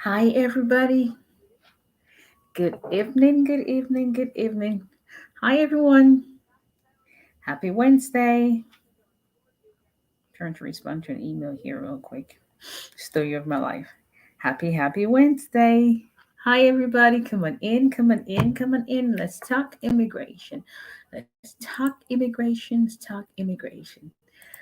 Hi, everybody. Good evening, good evening, good evening. Hi, everyone. Happy Wednesday. Trying to respond to an email here, real quick. Story of my life. Happy Wednesday. Hi, everybody. Come on in, come on in, come on in. Let's talk immigration. Let's talk immigration. Let's talk immigration.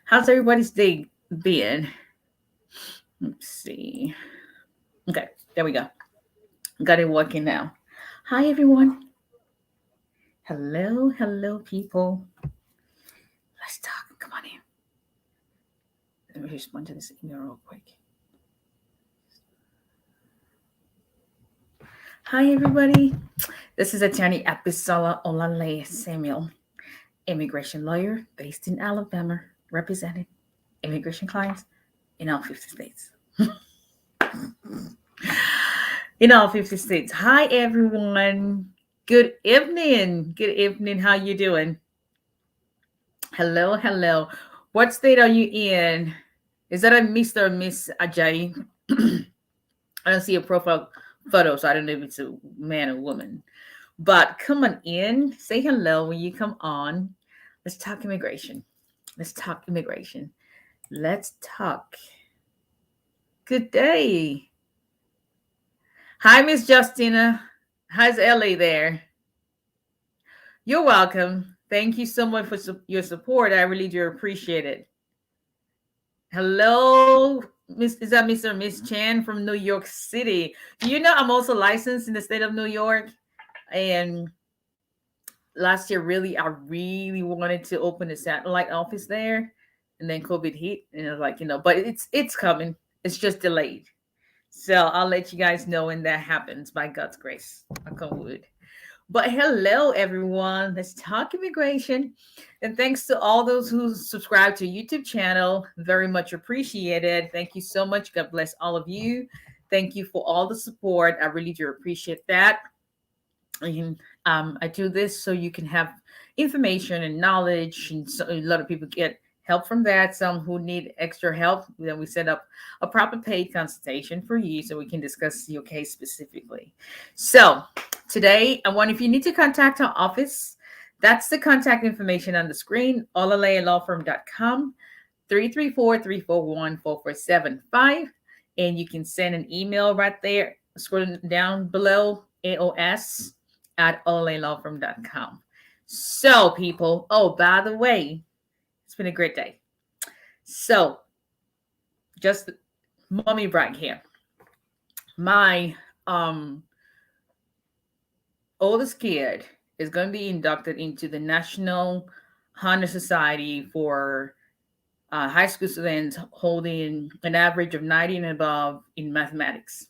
How's everybody's day been? Let's see. Okay, there we go. Got it working now. Hi, everyone. Hello, people. Let's talk. Come on in. Let me respond to this email real quick. Hi, everybody. This is Attorney Abisola Olale Samuel, immigration lawyer based in Alabama, representing immigration clients in all 50 states. In all 50 states. Hi, everyone. Good evening. Good evening. How you doing? Hello. What state are you in? Is that a Mr. or Miss Ajayi? I don't see a profile photo, so I don't know if it's a man or woman. But come on in, say hello when you come on. Let's talk immigration. Let's talk immigration. Let's talk. Good day. Hi, Miss Justina. How's Ellie there? You're welcome. Thank you so much for your support. I really do appreciate it. Hello, Miss. Is that Mr. or Miss Chan from New York City? Do you know I'm also licensed in the state of New York? And last year I really wanted to open a satellite office there, and then COVID hit, and I was like, but it's coming. It's just delayed. So I'll let you guys know when that happens by God's grace. Knock on wood. But hello, everyone. Let's talk immigration. And thanks to all those who subscribe to YouTube channel. Very much appreciated. Thank you so much. God bless all of you. Thank you for all the support. I really do appreciate that. And I do this so you can have information and knowledge, and so a lot of people get help from that. Some who need extra help, then we set up a proper paid consultation for you so we can discuss your case specifically. So today, I want if you need to contact our office, that's the contact information on the screen, olalayalawfirm.com, 334-341-4475. And you can send an email right there, scrolling down below, aos@olaylawfirm.com. So, people, oh, by the way, it's been a great day. So, just mommy brag here. My oldest kid is going to be inducted into the National Honor Society for high school students holding an average of 90 and above in mathematics.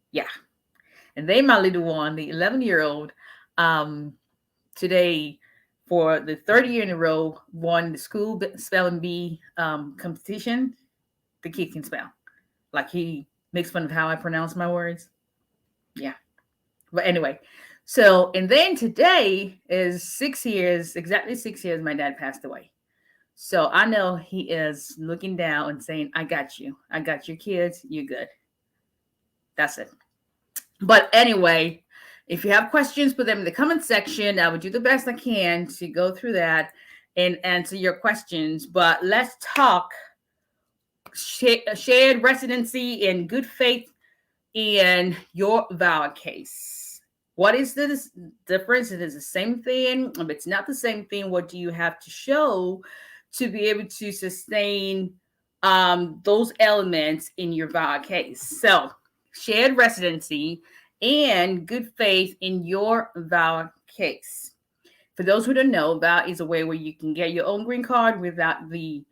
Yeah. And then my little one, the 11-year-old, today for the third year in a row won the school spelling bee competition. The kid can spell. Like he makes fun of how I pronounce my words. Yeah. But anyway, so and then today is 6 years, exactly 6 years my dad passed away. So I know he is looking down and saying, I got you. I got your kids. You good. That's it. But anyway, if you have questions, put them in the comment section. I will do the best I can to go through that and answer your questions. But let's talk shared residency in good faith in your Vawa case. What is the difference? It is the same thing. If it's not the same thing, what do you have to show to be able to sustain those elements in your Vawa case? So, shared residency and good faith in your Vawa case. For those who don't know, Vawa is a way where you can get your own green card without the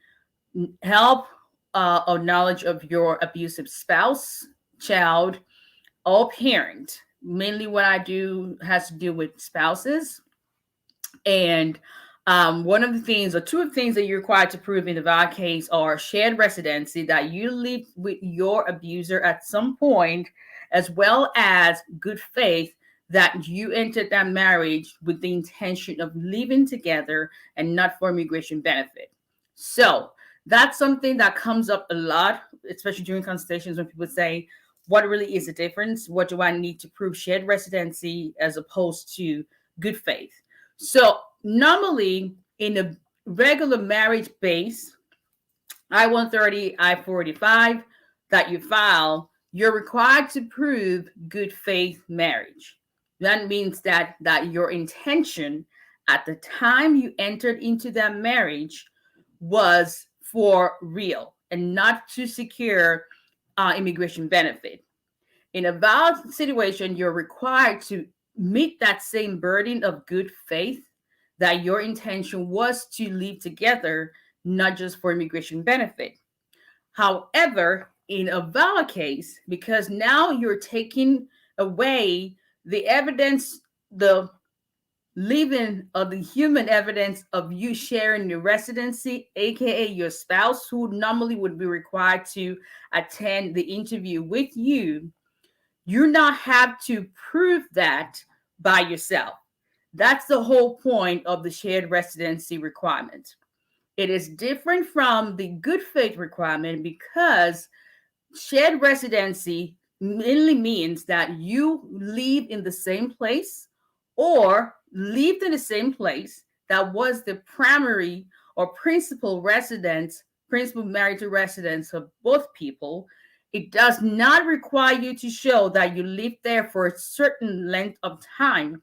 help or knowledge of your abusive spouse, child, or parent. Mainly what I do has to do with spouses. And one of the things, or two of the things that you're required to prove in the VAW case are shared residency, that you live with your abuser at some point, as well as good faith, that you entered that marriage with the intention of living together and not for immigration benefit. So that's something that comes up a lot, especially during consultations when people say, what really is the difference? What do I need to prove shared residency as opposed to good faith? So normally in a regular marriage base, I-130, I-45 that you file, you're required to prove good faith marriage. That means that your intention at the time you entered into that marriage was for real and not to secure immigration benefit. In a valid situation, you're required to meet that same burden of good faith that your intention was to live together, not just for immigration benefit. However, in a Vawa case, because now you're taking away the evidence, the living of the human evidence of you sharing your residency, aka your spouse, who normally would be required to attend the interview with you, you not have to prove that by yourself. That's the whole point of the shared residency requirement. It is different from the good faith requirement because shared residency mainly means that you live in the same place or lived in the same place that was the primary or principal residence, principal marital residence of both people. It does not require you to show that you lived there for a certain length of time.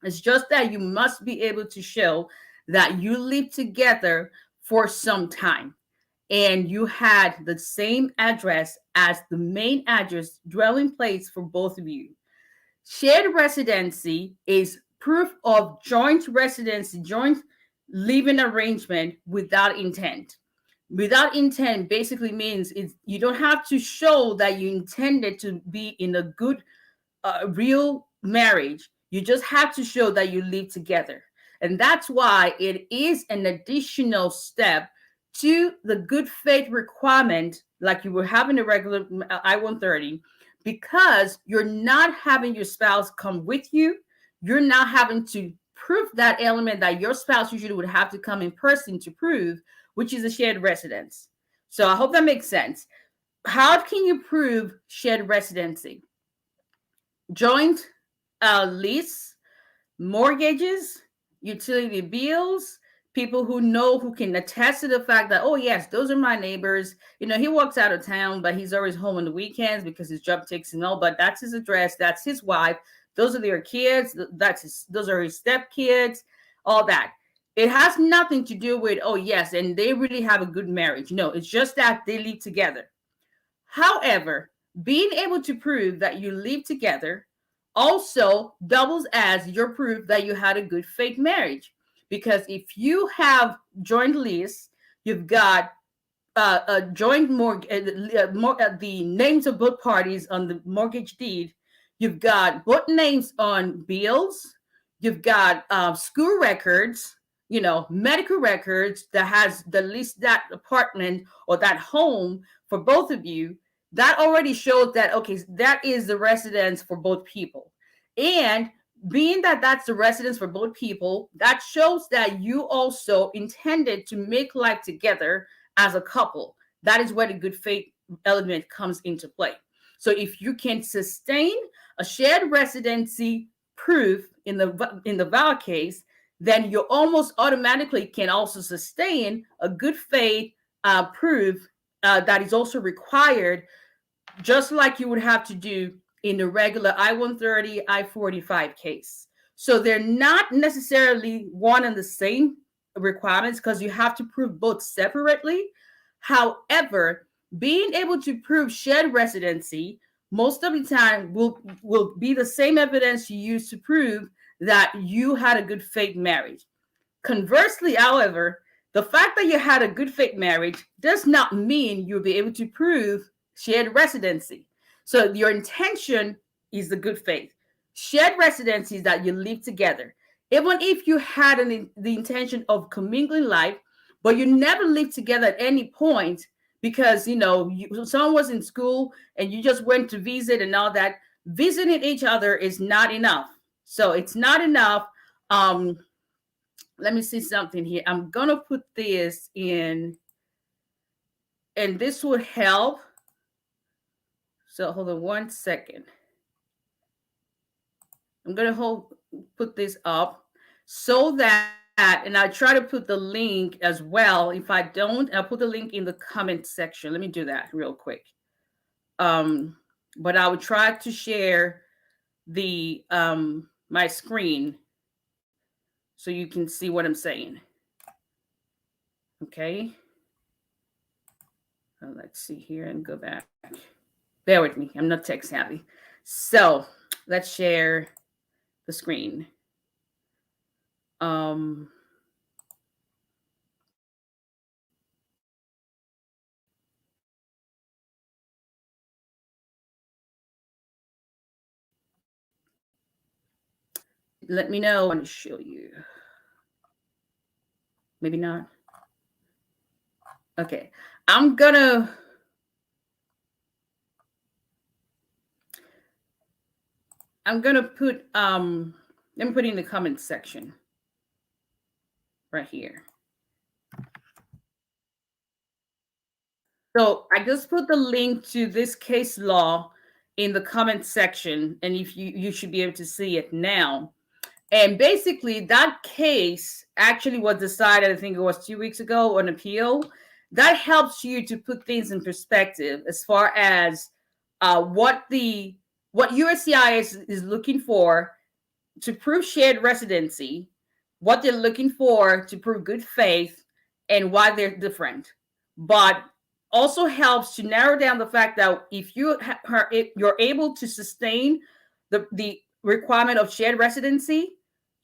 It's just that you must be able to show that you lived together for some time and you had the same address as the main address dwelling place for both of you. Shared residency is proof of joint residency, joint living arrangement without intent. Without intent basically means you don't have to show that you intended to be in a good real marriage. You just have to show that you live together. And that's why it is an additional step to the good faith requirement, like you were having a regular I-130, because you're not having your spouse come with you. You're not having to prove that element that your spouse usually would have to come in person to prove, which is a shared residence. So I hope that makes sense. How can you prove shared residency? Joint lease, mortgages, utility bills, people who know, who can attest to the fact that, oh, yes, those are my neighbors. You know, he walks out of town, but he's always home on the weekends because his job takes him all, but that's his address. That's his wife. Those are their kids. Those are his stepkids, all that. It has nothing to do with, oh, yes, and they really have a good marriage. No, it's just that they live together. However, being able to prove that you live together also doubles as your proof that you had a good faith marriage. Because if you have joint lease, you've got a joint mortgage, the names of both parties on the mortgage deed. You've got both names on bills. You've got school records, you know, medical records that has the least that apartment or that home for both of you. That already shows that, okay, that is the residence for both people. And being that that's the residence for both people, that shows that you also intended to make life together as a couple. That is where the good faith element comes into play. So if you can sustain a shared residency proof in the Vawa case, then you almost automatically can also sustain a good faith proof that is also required, just like you would have to do in the regular I-130, I-45 case. So they're not necessarily one and the same requirements because you have to prove both separately. However, being able to prove shared residency most of the time will be the same evidence you use to prove that you had a good faith marriage. Conversely, however, the fact that you had a good faith marriage does not mean you'll be able to prove shared residency. So your intention is the good faith. Shared residency is that you live together. Even if you had the intention of commingling life, but you never lived together at any point because, you know, someone was in school and you just went to visit and all that, visiting each other is not enough. So it's not enough. Let me see something here. I'm going to put this in, and this would help. So hold on 1 second. I'm gonna put this up so that, and I try to put the link as well. If I don't, I'll put the link in the comment section. Let me do that real quick. Um, but I would try to share the my screen so you can see what I'm saying. Okay. Let's see here and go back. Bear with me. I'm not tech savvy. So let's share the screen. Um, let me know. I want to show you. Maybe not. Okay. I'm gonna put let me put it in the comment section right here. So I just put the link to this case law in the comment section, and if you should be able to see it now. And basically, that case actually was decided, I think it was 2 weeks ago, on appeal. That helps you to put things in perspective as far as what USCIS is looking for to prove shared residency, what they're looking for to prove good faith, and why they're different. But also helps to narrow down the fact that if you're able to sustain the requirement of shared residency,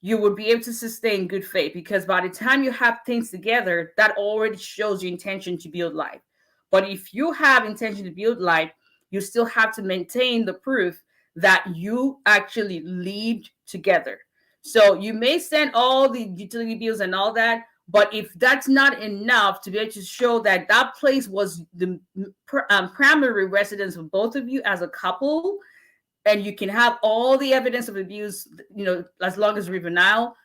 you would be able to sustain good faith, because by the time you have things together, that already shows your intention to build life. But if you have intention to build life, you still have to maintain the proof that you actually lived together. So you may send all the utility bills and all that, but if that's not enough to be able to show that that place was the primary residence of both of you as a couple, and you can have all the evidence of abuse, as long as juvenile,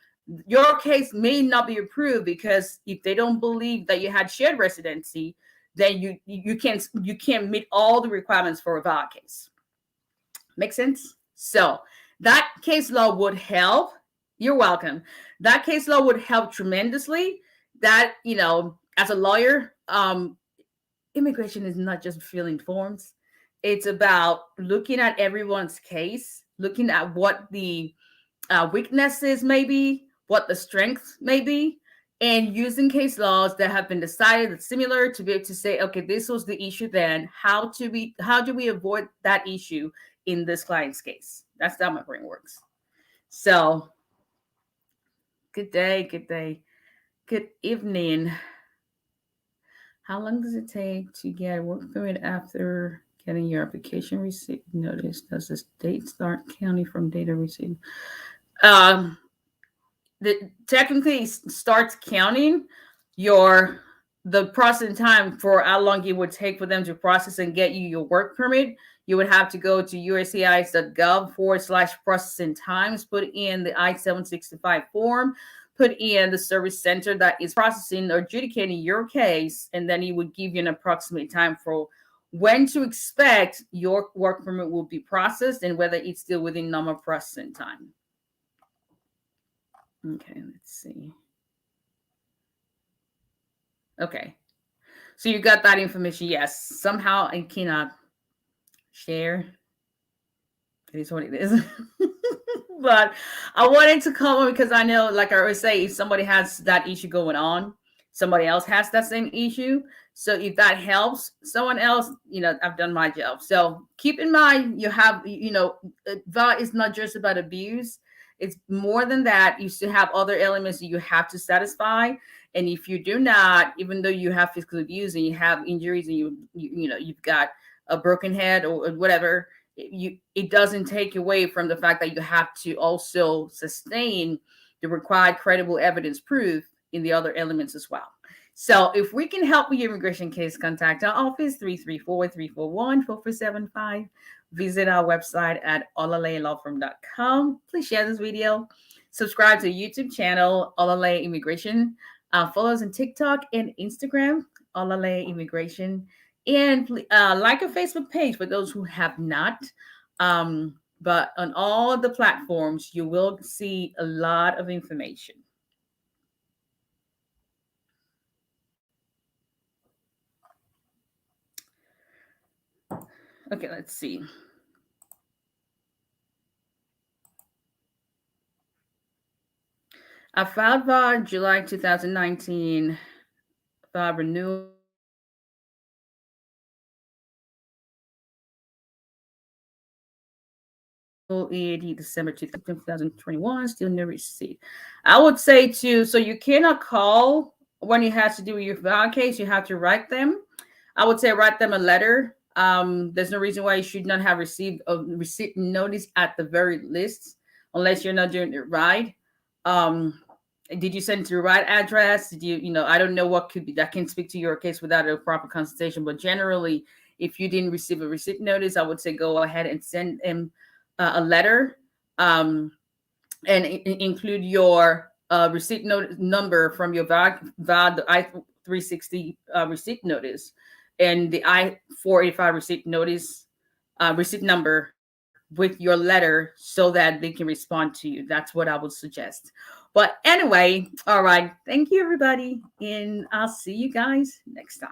your case may not be approved, because if they don't believe that you had shared residency, then you can't meet all the requirements for a Vawa case. Make sense? So that case law would help. You're welcome. That case law would help tremendously. That, as a lawyer, immigration is not just filling forms. It's about looking at everyone's case, looking at what the weaknesses may be, what the strengths may be, and using case laws that have been decided that's similar to be able to say, okay, this was the issue then. How do we avoid that issue in this client's case? That's how my brain works. So, good day, good evening. How long does it take to get a work permit after getting your application receipt notice? Does the date start counting from date of receipt? Technically starts counting the processing time for how long it would take for them to process and get you your work permit. You would have to go to uscis.gov/processing times, put in the I-765 form, put in the service center that is processing or adjudicating your case, and then it would give you an approximate time for when to expect your work permit will be processed and whether it's still within normal processing time. Okay, let's see. Okay, so you got that information. Yes, somehow I cannot share. It is what it is. But I wanted to come on because I know, like I always say, if somebody has that issue going on, somebody else has that same issue. So if that helps someone else, I've done my job. So keep in mind, that is not just about abuse. It's more than that. You still have other elements that you have to satisfy. And if you do not, even though you have physical abuse and you have injuries and you've got a broken head or whatever, it doesn't take away from the fact that you have to also sustain the required credible evidence proof in the other elements as well. So if we can help with your immigration case, contact our office 334-341-4475. Visit our website at olalayelawfirm.com. Please share this video. Subscribe to the YouTube channel, Olalay Immigration. Follow us on TikTok and Instagram, Olalay Immigration. And like a Facebook page for those who have not. But on all the platforms, you will see a lot of information. Okay, let's see. I filed for July 2019, filed renewal EAD December 2021, still no receipt. I would say too, so you cannot call when it has to do with your file case, you have to write them. I would say write them a letter. There's no reason why you should not have received a receipt notice at the very least, unless you're not doing it right. Um, did you send it to the right address? Did you, I don't know what could be that can speak to your case without a proper consultation, but generally, if you didn't receive a receipt notice, I would say go ahead and send them a letter, and include your receipt note number from your the I-360 receipt notice and the I-485 receipt number with your letter so that they can respond to you. That's what I would suggest. But anyway, all right. Thank you, everybody. And I'll see you guys next time.